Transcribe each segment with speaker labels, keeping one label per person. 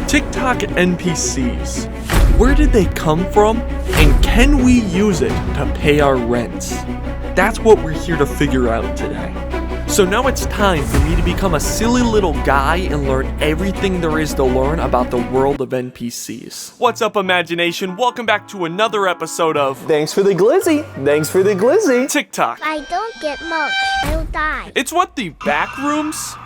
Speaker 1: TikTok NPCs. Where did they come from? And can we use it to pay our rents? That's what we're here to figure out today. So now it's time for me to become a silly little guy and learn everything there is to learn about the world of NPCs. What's up, imagination? Welcome back to another episode of
Speaker 2: Thanks for the glizzy. Thanks for the glizzy.
Speaker 1: TikTok.
Speaker 3: I don't get much. I'll die.
Speaker 1: It's what the backrooms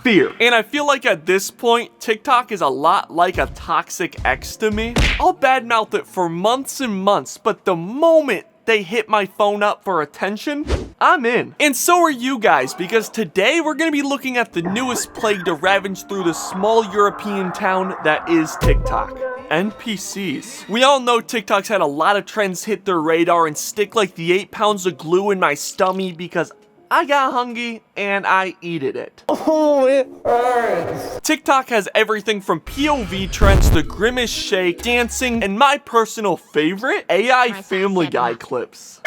Speaker 1: fear. And I feel like at this point, TikTok is a lot like a toxic ex to me. I'll badmouth it for months and months, but the moment they hit my phone up for attention, I'm in. And so are you guys, because today we're gonna be looking at the newest plague to ravage through the small European town that is TikTok. NPCs. We all know TikTok's had a lot of trends hit their radar and stick like the 8 pounds of glue in my stomach because I got hungry and I eated it.
Speaker 2: Oh, it hurts.
Speaker 1: TikTok has everything from POV trends to grimace shake, dancing, and my personal favorite, AI Family Guy clips.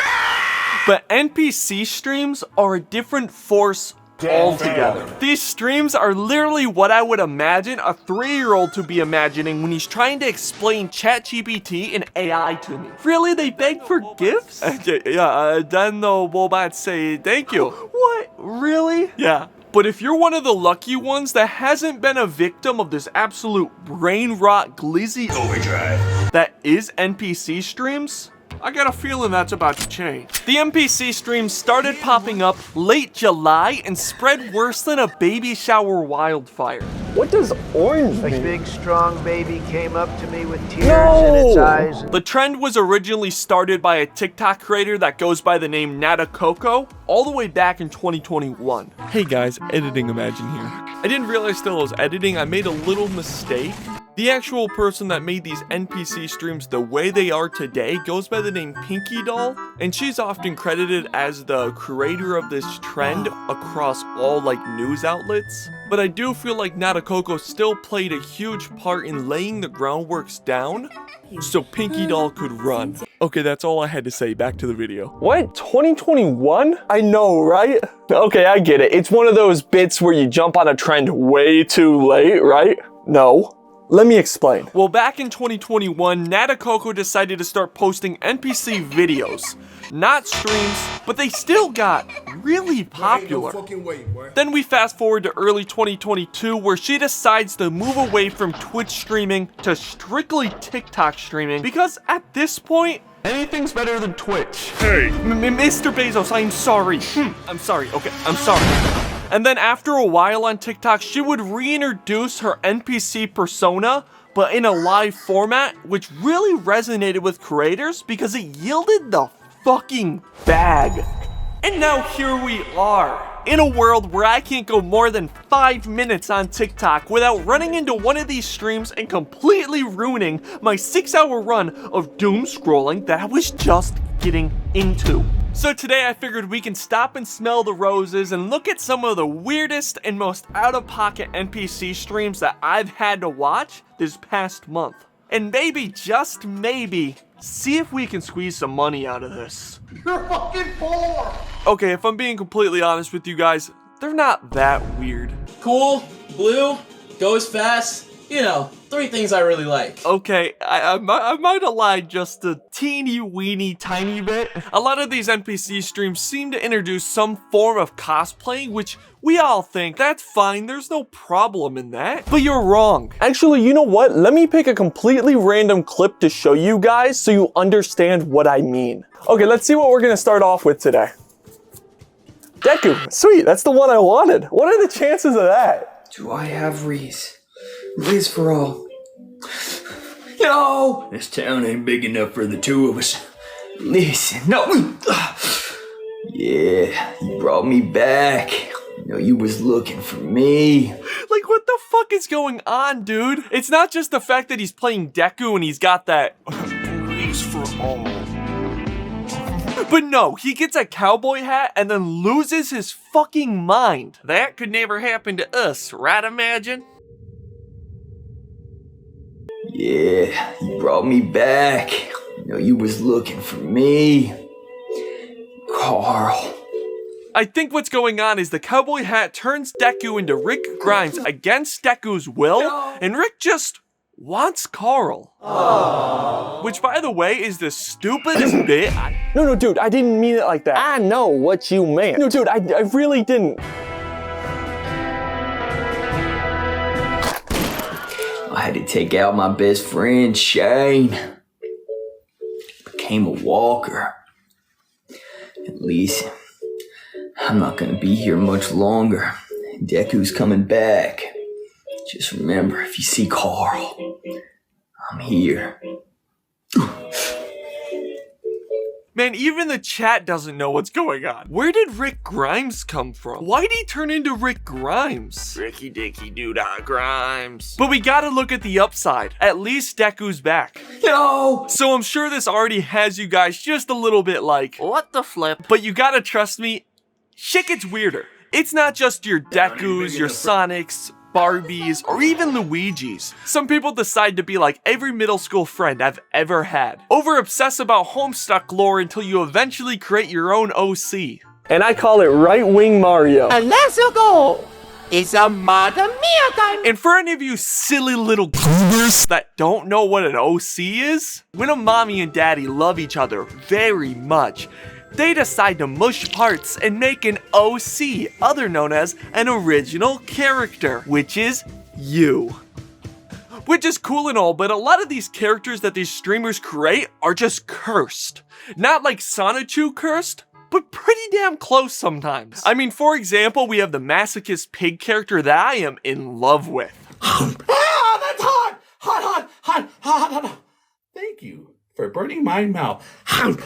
Speaker 1: But NPC streams are a different force altogether. These streams are literally what I would imagine a 3-year-old to be imagining when he's trying to explain ChatGPT and AI to me. Really? They beg for gifts? Then the robot say thank you. What? Really? Yeah. But if you're one of the lucky ones that hasn't been a victim of this absolute brain rot glizzy overdrive that is NPC streams, I got a feeling that's about to change. The NPC streams started popping up late July and spread worse than a baby shower wildfire.
Speaker 2: What does orange mean?
Speaker 4: A big, strong baby came up to me with tears in its eyes.
Speaker 1: The trend was originally started by a TikTok creator that goes by the name 𝚿𝚕𝚎 all the way back in 2021. Hey guys, editing Imagine here. I didn't realize still I was editing. I made a little mistake. The actual person that made these NPC streams the way they are today goes by the name 𝚆𝚎𝚎, and she's often credited as the creator of this trend across all like news outlets. But I do feel like 𝚿𝚕𝚎 still played a huge part in laying the groundworks down so 𝚆𝚎𝚎 could run. Okay, that's all I had to say. Back to the video.
Speaker 2: What? 2021? I know, right? Okay, I get it. It's one of those bits where you jump on a trend way too late, right? No. Let me explain.
Speaker 1: Well, back in 2021, 𝚿𝚕𝚎 decided to start posting NPC videos. Not streams, but they still got really popular. Then we fast forward to early 2022 where she decides to move away from Twitch streaming to strictly TikTok streaming because at this point, anything's better than Twitch. Hey, Mr. Bezos, I'm sorry. I'm sorry, okay, I'm sorry. And then after a while on TikTok, she would reintroduce her NPC persona, but in a live format, which really resonated with creators because it yielded the fucking bag. And now here we are, in a world where I can't go more than 5 minutes on TikTok without running into one of these streams and completely ruining my 6-hour run of doom scrolling that I was just getting into. So today I figured we can stop and smell the roses and look at some of the weirdest and most out-of-pocket NPC streams that I've had to watch this past month. And maybe, just maybe, see if we can squeeze some money out of this.
Speaker 4: You're fucking poor!
Speaker 1: Okay, if I'm being completely honest with you guys, they're not that weird.
Speaker 5: Cool, blue, goes fast, you know, 3 things I really like.
Speaker 1: Okay, I might have lied just a teeny weeny tiny bit. A lot of these NPC streams seem to introduce some form of cosplaying, which we all think that's fine, there's no problem in that. But you're wrong.
Speaker 2: Actually, you know what? Let me pick a completely random clip to show you guys so you understand what I mean. Okay, let's see what we're gonna start off with today. Deku, sweet, that's the one I wanted. What are the chances of that?
Speaker 6: Do I have 𝚕𝚎? 𝚕𝚎 for all. No! This town ain't big enough for the 2 of us. Listen, no! Yeah, you brought me back. You know you was looking for me.
Speaker 1: Like, what the fuck is going on, dude? It's not just the fact that he's playing Deku and he's got that 𝚕𝚎 for all. But no, he gets a cowboy hat and then loses his fucking mind. That could never happen to us, right, Imagine?
Speaker 6: Yeah, you brought me back. You know you was looking for me. Carl.
Speaker 1: I think what's going on is the cowboy hat turns Deku into Rick Grimes against Deku's will, and Rick just wants Carl. Aww. Which, by the way, is the stupidest bit.
Speaker 2: No, dude, I didn't mean it like that. I know what you meant. No, dude, I really didn't.
Speaker 6: I had to take out my best friend, Shane. Became a walker. At least, I'm not gonna be here much longer. Deku's coming back. Just remember, if you see Carl, I'm here.
Speaker 1: Man, even the chat doesn't know what's going on. Where did Rick Grimes come from? Why'd he turn into Rick Grimes? Ricky Dicky Doodah Grimes. But we gotta look at the upside. At least Deku's back.
Speaker 6: No!
Speaker 1: So I'm sure this already has you guys just a little bit like, what the flip? But you gotta trust me, shit gets weirder. It's not just your Dekus, your Sonics, Barbies, or even Luigi's. Some people decide to be like every middle school friend I've ever had. Over-obsess about Homestuck lore until you eventually create your own OC.
Speaker 2: And I call it right-wing Mario.
Speaker 7: And let's go! It's a Mamma Mia time!
Speaker 1: And for any of you silly little goobers that don't know what an OC is, when a mommy and daddy love each other very much, they decide to mush parts and make an OC, other known as an original character, which is you. Which is cool and all, but a lot of these characters that these streamers create are just cursed. Not like 𝚤𝚅 cursed, but pretty damn close sometimes. I mean, for example, we have the masochist pig character that I am in love with.
Speaker 7: Ah, that's hot! Hot! Thank you for burning my mouth. Hot!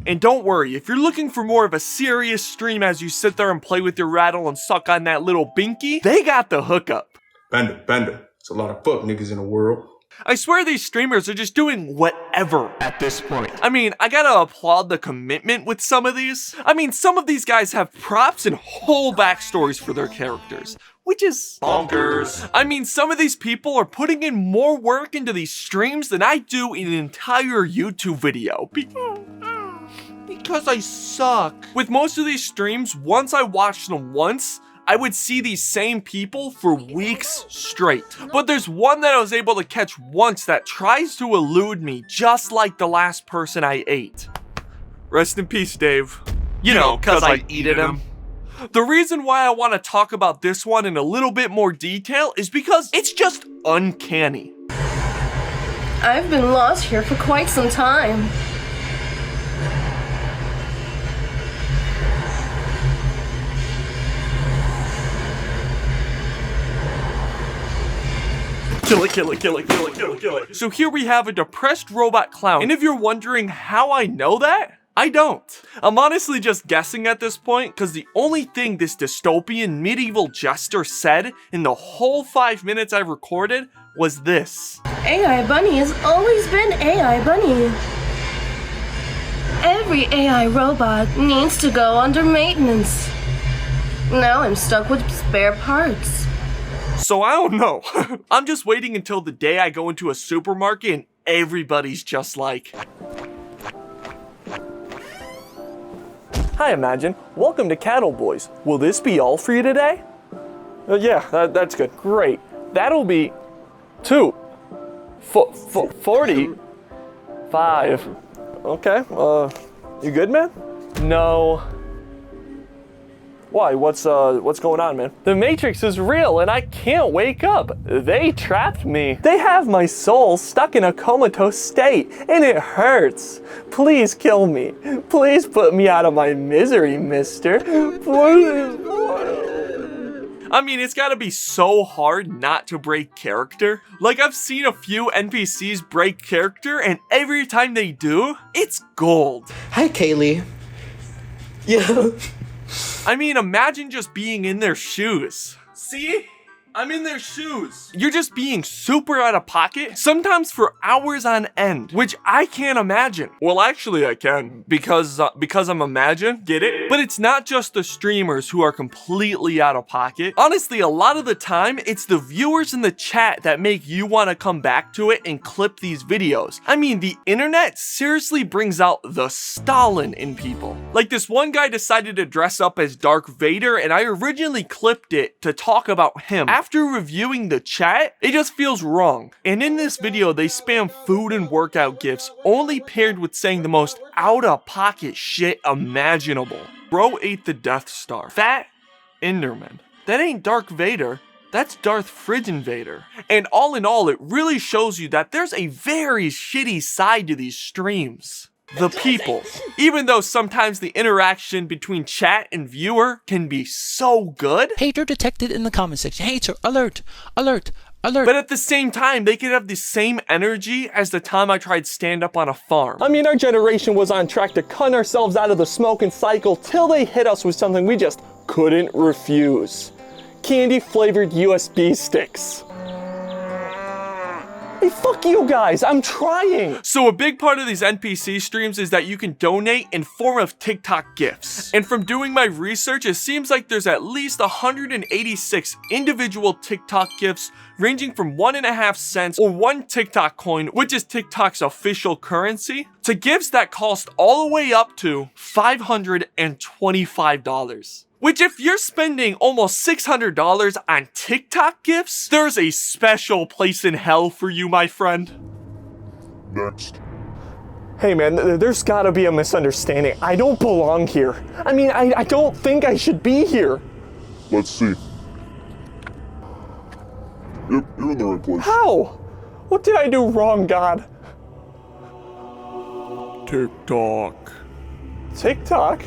Speaker 1: And don't worry, if you're looking for more of a serious stream as you sit there and play with your rattle and suck on that little binky, they got the hookup.
Speaker 8: Panda. It's a lot of fuck niggas in the world.
Speaker 1: I swear these streamers are just doing whatever at this point. I mean, I gotta applaud the commitment with some of these. I mean, some of these guys have props and whole backstories for their characters, which is bonkers. I mean, some of these people are putting in more work into these streams than I do in an entire YouTube video. Because I suck. With most of these streams, once I watched them once, I would see these same people for weeks straight. But there's one that I was able to catch once that tries to elude me just like the last person I ate. Rest in peace, Dave. You know, cause I eated him. The reason why I want to talk about this one in a little bit more detail is because it's just uncanny.
Speaker 9: I've been lost here for quite some time.
Speaker 1: Kill it. So here we have a depressed robot clown. And if you're wondering how I know that, I don't. I'm honestly just guessing at this point because the only thing this dystopian medieval jester said in the whole 5 minutes I recorded was this.
Speaker 9: AI Bunny has always been AI Bunny. Every AI robot needs to go under maintenance. Now I'm stuck with spare parts.
Speaker 1: So I don't know. I'm just waiting until the day I go into a supermarket and everybody's just like,
Speaker 2: Hi, Imagine. Welcome to Cattle Boys. Will this be all for you today? Yeah, that's good. Great. That'll be 45. Okay, you good, man? No. Why? What's going on, man? The Matrix is real and I can't wake up. They trapped me. They have my soul stuck in a comatose state and it hurts. Please kill me. Please put me out of my misery, mister. Please.
Speaker 1: I mean, it's gotta be so hard not to break character. Like, I've seen a few NPCs break character and every time they do, it's gold.
Speaker 7: Hi, Kaylee. Yeah.
Speaker 1: I mean, imagine just being in their shoes. See? I'm in their shoes. You're just being super out of pocket, sometimes for hours on end, which I can't imagine. Well, actually I can, because I'm Imagine, get it? But it's not just the streamers who are completely out of pocket. Honestly, a lot of the time, it's the viewers in the chat that make you want to come back to it and clip these videos. I mean, the internet seriously brings out the Stalin in people. Like, this one guy decided to dress up as Darth Vader, and I originally clipped it to talk about him. after reviewing the chat, it just feels wrong. And in this video, they spam food and workout gifs, only paired with saying the most out-of-pocket shit imaginable. Bro ate the Death Star. Fat Enderman. That ain't Darth Vader. That's Darth Friggin' Vader. And all in all, it really shows you that there's a very shitty side to these streams. The people. Even though sometimes the interaction between chat and viewer can be so good.
Speaker 10: Hater detected in the comment section. Hater, alert, alert, alert.
Speaker 1: But at the same time, they could have the same energy as the time I tried stand up on a farm.
Speaker 2: I mean, our generation was on track to cut ourselves out of the smoking cycle till they hit us with something we just couldn't refuse. Candy-flavored USB sticks. Hey, fuck you guys, I'm trying!
Speaker 1: So a big part of these NPC streams is that you can donate in form of TikTok gifts. And from doing my research, it seems like there's at least 186 individual TikTok gifts ranging from 1.5 cents or 1 TikTok coin, which is TikTok's official currency, to gifts that cost all the way up to $525. Which, if you're spending almost $600 on TikTok gifts, there's a special place in hell for you, my friend.
Speaker 8: Next.
Speaker 2: Hey man, there's gotta be a misunderstanding. I don't belong here. I mean, I don't think I should be here.
Speaker 8: Let's see. Yep, you're in the right place.
Speaker 2: How? What did I do wrong, God?
Speaker 8: TikTok.
Speaker 2: TikTok?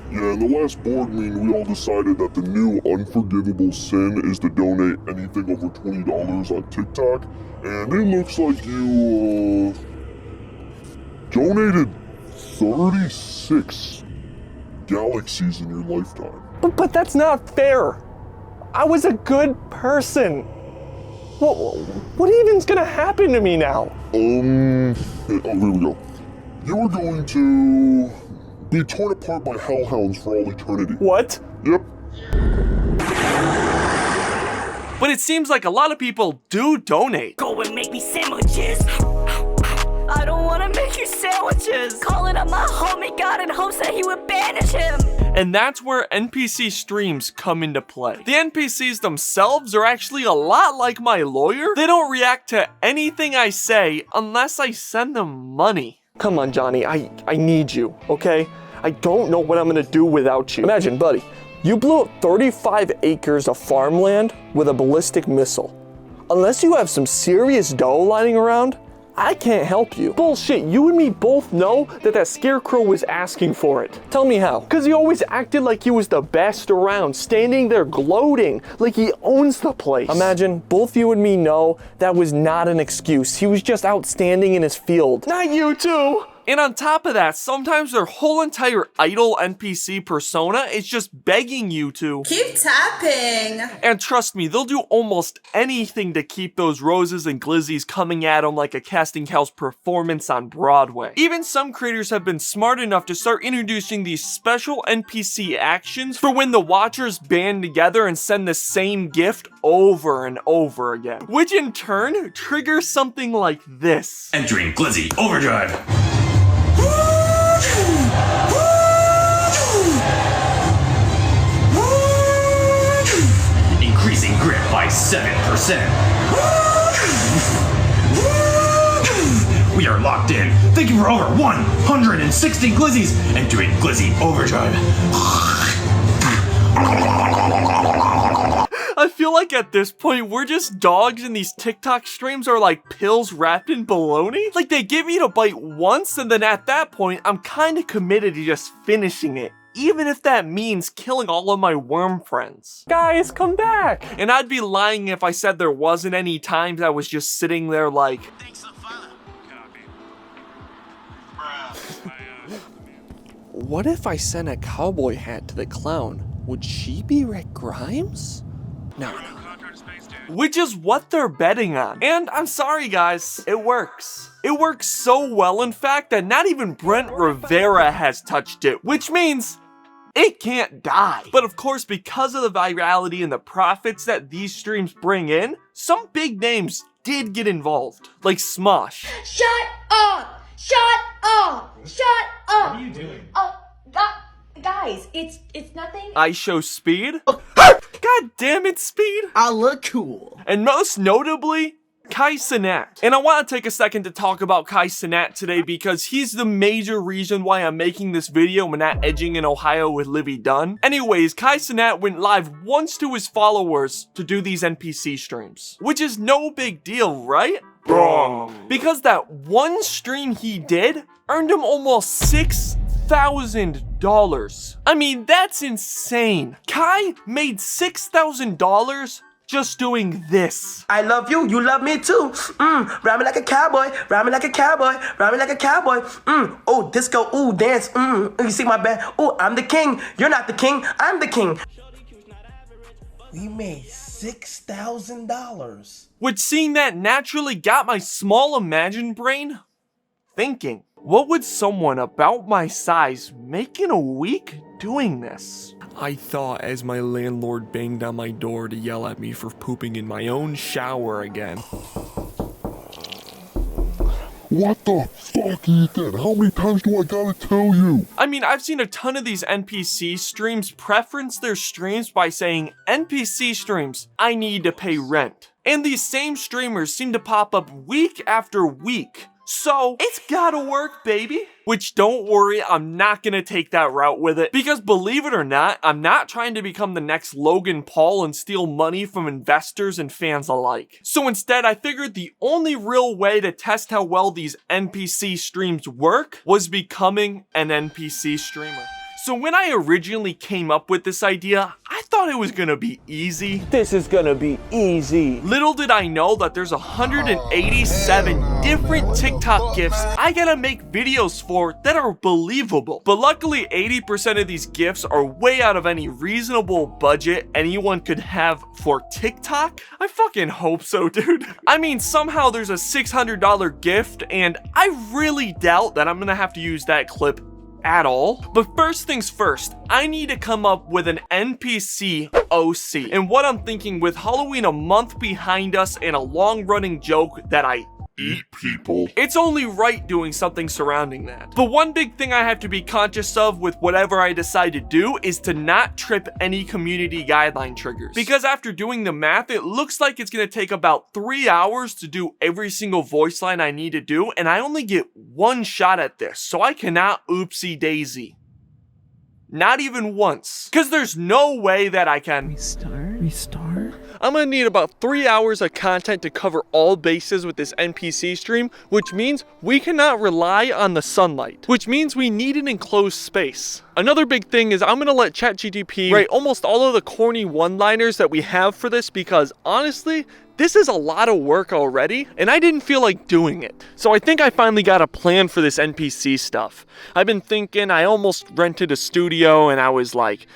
Speaker 8: Yeah, in the last board meeting, we all decided that the new unforgivable sin is to donate anything over $20 on TikTok, and it looks like you, donated 36 galaxies in your lifetime.
Speaker 2: But that's not fair. I was a good person. What even's gonna happen to me now?
Speaker 8: Here we go. You are going to be torn apart by hellhounds for all eternity.
Speaker 2: What?
Speaker 8: Yep.
Speaker 1: But it seems like a lot of people do donate.
Speaker 11: Go and make me sandwiches. I don't want to make you sandwiches. Calling up my homie God in hopes that he would banish him.
Speaker 1: And that's where NPC streams come into play. The NPCs themselves are actually a lot like my lawyer. They don't react to anything I say unless I send them money.
Speaker 2: Come on, Johnny, I need you, okay? I don't know what I'm gonna do without you. Imagine, buddy, you blew up 35 acres of farmland with a ballistic missile. Unless you have some serious dough lying around, I can't help you. Bullshit, you and me both know that scarecrow was asking for it. Tell me how. Cause he always acted like he was the best around, standing there gloating, like he owns the place. Imagine, both you and me know that was not an excuse. He was just outstanding in his field. Not you too!
Speaker 1: And on top of that, sometimes their whole entire idle NPC persona is just begging you to
Speaker 12: keep tapping.
Speaker 1: And trust me, they'll do almost anything to keep those roses and glizzies coming at them like a casting house performance on Broadway. Even some creators have been smart enough to start introducing these special NPC actions for when the watchers band together and send the same gift over and over again. Which in turn triggers something like this.
Speaker 13: Entering Glizzy Overdrive. Increasing grip by 7%. We are locked in. Thank you for over 160 glizzies and doing Glizzy Overdrive.
Speaker 1: I feel like at this point, we're just dogs and these TikTok streams are like pills wrapped in bologna. Like they give you to bite once and then at that point, I'm kind of committed to just finishing it. Even if that means killing all of my worm friends.
Speaker 2: Guys, come back!
Speaker 1: And I'd be lying if I said there wasn't any times I was just sitting there like...
Speaker 2: What if I sent a cowboy hat to the clown? Would she be Rick Grimes? No.
Speaker 1: Which is what they're betting on. And I'm sorry guys, it works. It works so well in fact that not even Brent Rivera has touched it, which means it can't die. But of course, because of the virality and the profits that these streams bring in, some big names did get involved, like Smosh.
Speaker 3: Shut up! Shut up! Shut up!
Speaker 13: What are you doing?
Speaker 3: God,
Speaker 11: Guys, it's nothing.
Speaker 1: I show speed. God damn it, Speed.
Speaker 12: I look cool.
Speaker 1: And most notably, 𝚐𝚎𝚅. And I want to take a second to talk about 𝚐𝚎𝚅 today because he's the major reason why I'm making this video and not edging in Ohio with Livy Dunn. Anyways, 𝚐𝚎𝚅 went live once to his followers to do these NPC streams, which is no big deal, right? Wrong. Because that one stream he did earned him almost $6,000. I mean, that's insane. Kai made $6,000 just doing this.
Speaker 12: I love you, you love me too. Ride me like a cowboy, ride me like a cowboy, ride me like a cowboy. Oh, disco, ooh, dance. You see my band? Ooh, I'm the king. You're not the king, I'm the king. We made $6,000.
Speaker 1: Which, seeing that, naturally got my small imagined brain thinking, what would someone about my size make in a week doing this? I thought as my landlord banged on my door to yell at me for pooping in my own shower again.
Speaker 8: What the fuck, Ethan? How many times do I gotta tell you?
Speaker 1: I mean, I've seen a ton of these NPC streams preference their streams by saying, NPC streams, I need to pay rent. And these same streamers seem to pop up week after week. So, it's gotta work, baby. Which, don't worry, I'm not gonna take that route with it. Because believe it or not, I'm not trying to become the next Logan Paul and steal money from investors and fans alike. So instead, I figured the only real way to test how well these NPC streams work was becoming an NPC streamer. So when I originally came up with this idea, I thought it was gonna be easy.
Speaker 2: This is gonna be easy.
Speaker 1: Little did I know that there's 187 different TikTok gifs I gotta make videos for that are believable. But luckily 80% of these gifs are way out of any reasonable budget anyone could have for TikTok. I fucking hope so, dude. I mean, somehow there's a $600 gift and I really doubt that I'm gonna have to use that clip at all. But first things first, I need to come up with an NPC OC. And what I'm thinking, with Halloween a month behind us and a long-running joke that I eat people, it's only right doing something surrounding that. The one big thing I have to be conscious of with whatever I decide to do is to not trip any community guideline triggers. Because after doing the math, it looks like it's gonna take about 3 hours to do every single voice line I need to do, and I only get one shot at this, so I cannot oopsie daisy. Not even once. Because there's no way that I can restart. I'm gonna need about 3 hours of content to cover all bases with this NPC stream, which means we cannot rely on the sunlight, which means we need an enclosed space. Another big thing is I'm gonna let ChatGPT write almost all of the corny one-liners that we have for this, because honestly, this is a lot of work already, and I didn't feel like doing it. So I think I finally got a plan for this NPC stuff. I've been thinking, I almost rented a studio, and I was like,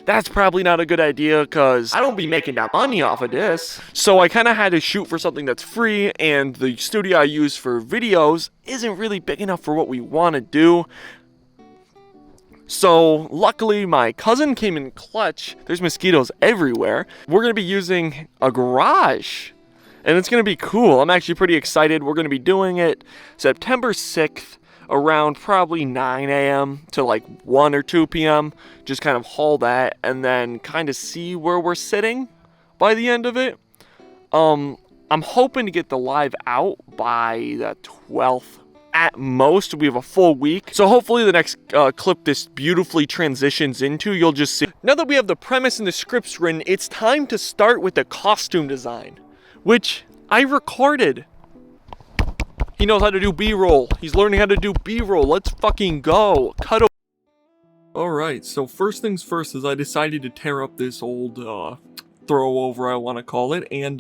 Speaker 1: that's probably not a good idea because I don't be making that money off of this. So I kind of had to shoot for something that's free, and the studio I use for videos isn't really big enough for what we want to do. So luckily my cousin came in clutch. There's mosquitoes everywhere. We're going to be using a garage, and it's going to be cool. I'm actually pretty excited. We're going to be doing it September 6th. Around probably 9 a.m. to like 1 or 2 p.m. Just kind of haul that and then kind of see where we're sitting by the end of it. I'm hoping to get the live out by the 12th. At most, we have a full week. So hopefully the next clip this beautifully transitions into, you'll just see. Now that we have the premise and the scripts written, it's time to start with the costume design, which I recorded. He knows how to do B-roll. He's learning how to do B-roll. Let's fucking go. Cut over. Alright, so first things first is I decided to tear up this old throw over, I want to call it, and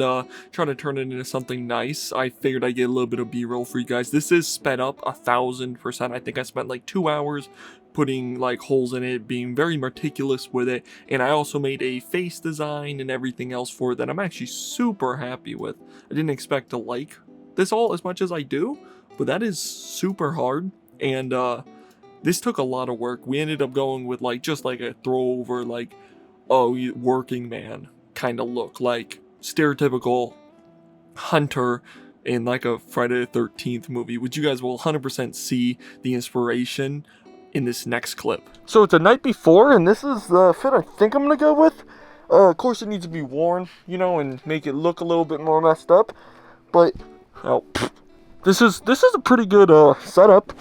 Speaker 1: try to turn it into something nice. I figured I'd get a little bit of B-roll for you guys. This is sped up 1000%. I think I spent like 2 hours putting like holes in it, being very meticulous with it, and I also made a face design and everything else for it that I'm actually super happy with. I didn't expect to like this all as much as I do, but that is super hard, and this took a lot of work. We ended up going with like just like a throw over, like, oh, working man kind of look, like stereotypical hunter in like a Friday the 13th movie, which you guys will 100% see the inspiration in this next clip. So it's a night before, and this is the fit I think I'm gonna go with. Of course it needs to be worn, you know, and make it look a little bit more messed up. But, oh, this is a pretty good setup.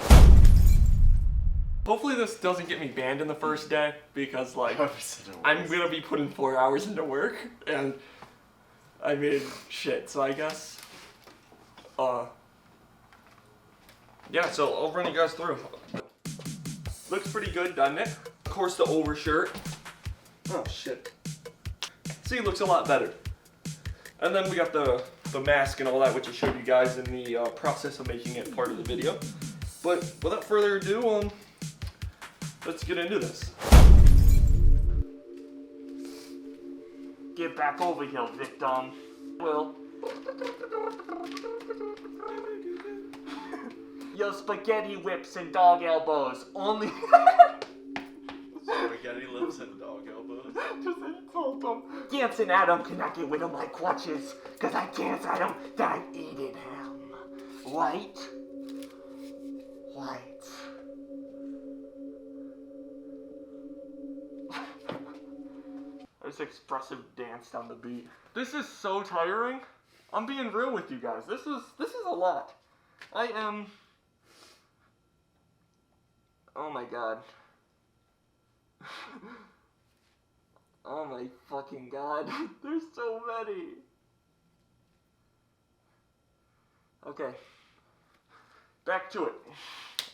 Speaker 1: Hopefully this doesn't get me banned in the first day, because like, I'm gonna be putting 4 hours into work, and I mean, shit, so I guess, yeah, so I'll run you guys through. Looks pretty good, doesn't it? Of course, the overshirt. Oh, shit. See, it looks a lot better. And then we got the mask and all that, which I showed you guys in the process of making it part of the video. But without further ado, let's get into this. Get back over here, victim. Well. Yo, spaghetti whips and dog elbows. Only. Spaghetti lips and dog elbows. Just insult them. Gantz and Adam cannot get rid of my clutches, cause I can't Adam that I eaten him. White. This expressive dance down the beat. This is so tiring. I'm being real with you guys. This is a lot. I am. Oh my god. Oh my fucking god. There's so many. Okay. Back to it.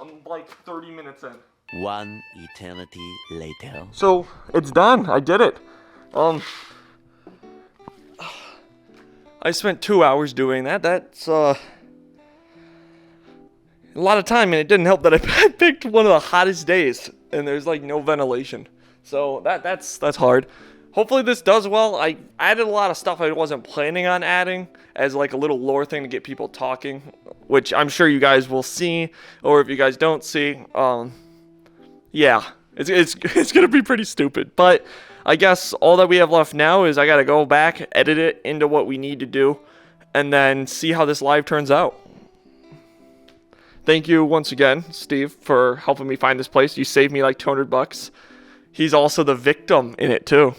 Speaker 1: I'm like 30 minutes in.
Speaker 14: One eternity later.
Speaker 1: So, it's done. I did it. I spent 2 hours doing that. That's, a lot of time, and it didn't help that I picked one of the hottest days, and there's like no ventilation. So that's hard. Hopefully this does well. I added a lot of stuff I wasn't planning on adding as like a little lore thing to get people talking, which I'm sure you guys will see, or if you guys don't see, yeah, it's gonna be pretty stupid. But I guess all that we have left now is I gotta go back, edit it into what we need to do, and then see how this live turns out. Thank you once again, Steve, for helping me find this place. You saved me like $200. He's also the victim in it too.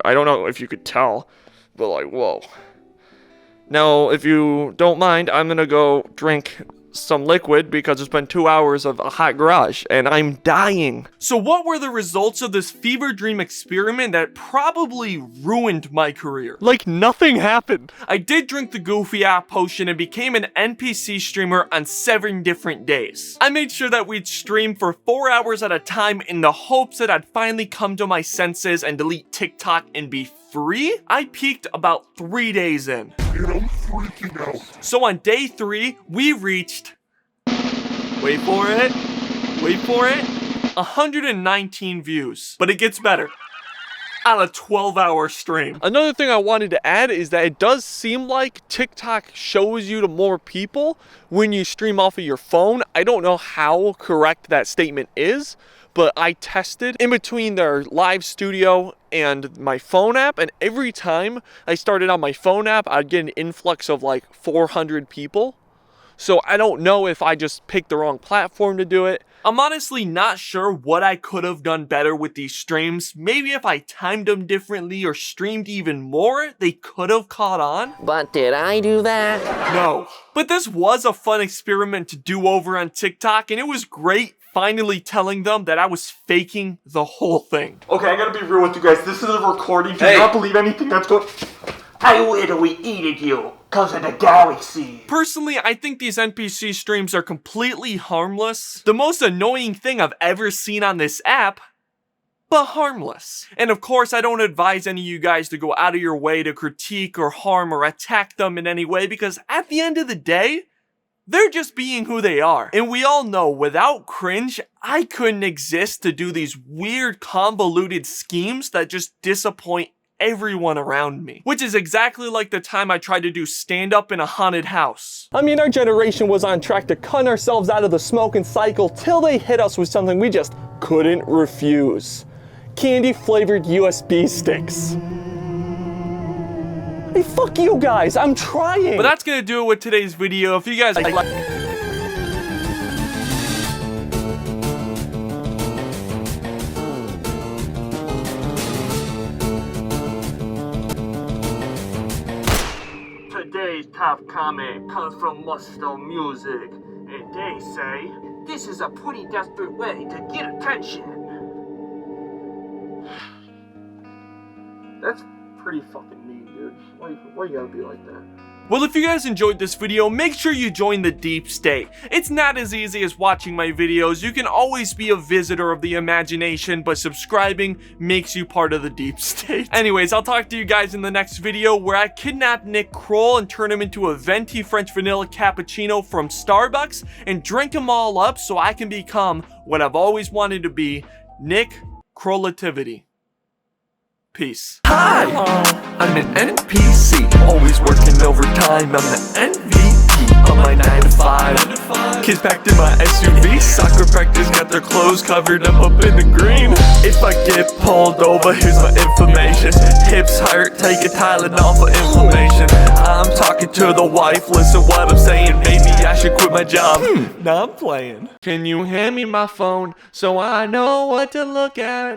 Speaker 1: I don't know if you could tell, but like, whoa. Now, if you don't mind, I'm gonna go drink some liquid because it's been 2 hours of a hot garage and I'm dying. So what were the results of this fever dream experiment that probably ruined my career? Like nothing happened. I did drink the Goofy app potion and became an NPC streamer on 7 different days. I made sure that we'd stream for 4 hours at a time in the hopes that I'd finally come to my senses and delete TikTok and be free. I peaked about 3 days in.
Speaker 8: And I'm freaking out.
Speaker 1: So on day 3, we reached, wait for it, 119 views. But it gets better. On a 12-hour stream. Another thing I wanted to add is that it does seem like TikTok shows you to more people when you stream off of your phone. I don't know how correct that statement is, but I tested in between their live studio and my phone app, and every time I started on my phone app, I'd get an influx of like 400 people. So I don't know if I just picked the wrong platform to do it. I'm honestly not sure what I could have done better with these streams. Maybe if I timed them differently or streamed even more, they could have caught on.
Speaker 15: But did I do that?
Speaker 1: No. But this was a fun experiment to do over on TikTok, and it was great finally telling them that I was faking the whole thing. Okay, I gotta be real with you guys. This is a recording. Do not believe anything that's going. I literally eated you because of the galaxy. Personally, I think these NPC streams are completely harmless. The most annoying thing I've ever seen on this app, but harmless. And of course, I don't advise any of you guys to go out of your way to critique or harm or attack them in any way, because at the end of the day, they're just being who they are. And we all know, without cringe, I couldn't exist to do these weird, convoluted schemes that just disappoint everyone around me. Which is exactly like the time I tried to do stand-up in a haunted house.
Speaker 2: I mean, our generation was on track to cut ourselves out of the smoking cycle till they hit us with something we just couldn't refuse. Candy-flavored USB sticks. Hey, fuck you guys, I'm trying!
Speaker 1: But that's gonna do it with today's video. If you guys like
Speaker 16: Today's top comment comes from Muscle Music, and they say, this is a pretty desperate way to get attention.
Speaker 1: That's pretty fucking mean, dude. Why you gotta be like that? Well, if you guys enjoyed this video, make sure you join the deep state. It's not as easy as watching my videos. You can always be a visitor of the imagination, but subscribing makes you part of the deep state. Anyways, I'll talk to you guys in the next video where I kidnap Nick Kroll and turn him into a venti French vanilla cappuccino from Starbucks and drink them all up so I can become what I've always wanted to be, Nick Krollativity. Peace. Hi, I'm an NPC, always working overtime. I'm the MVP on my 9 to 5. Kids packed in my SUV, soccer practice, got their clothes covered, I'm up in the green. If I get pulled over, here's my information. Hips hurt, take a Tylenol for inflammation. I'm talking to the wife, listen what I'm saying. Maybe I should quit my job. Now I'm playing. Can you hand me my phone so I know what to look at?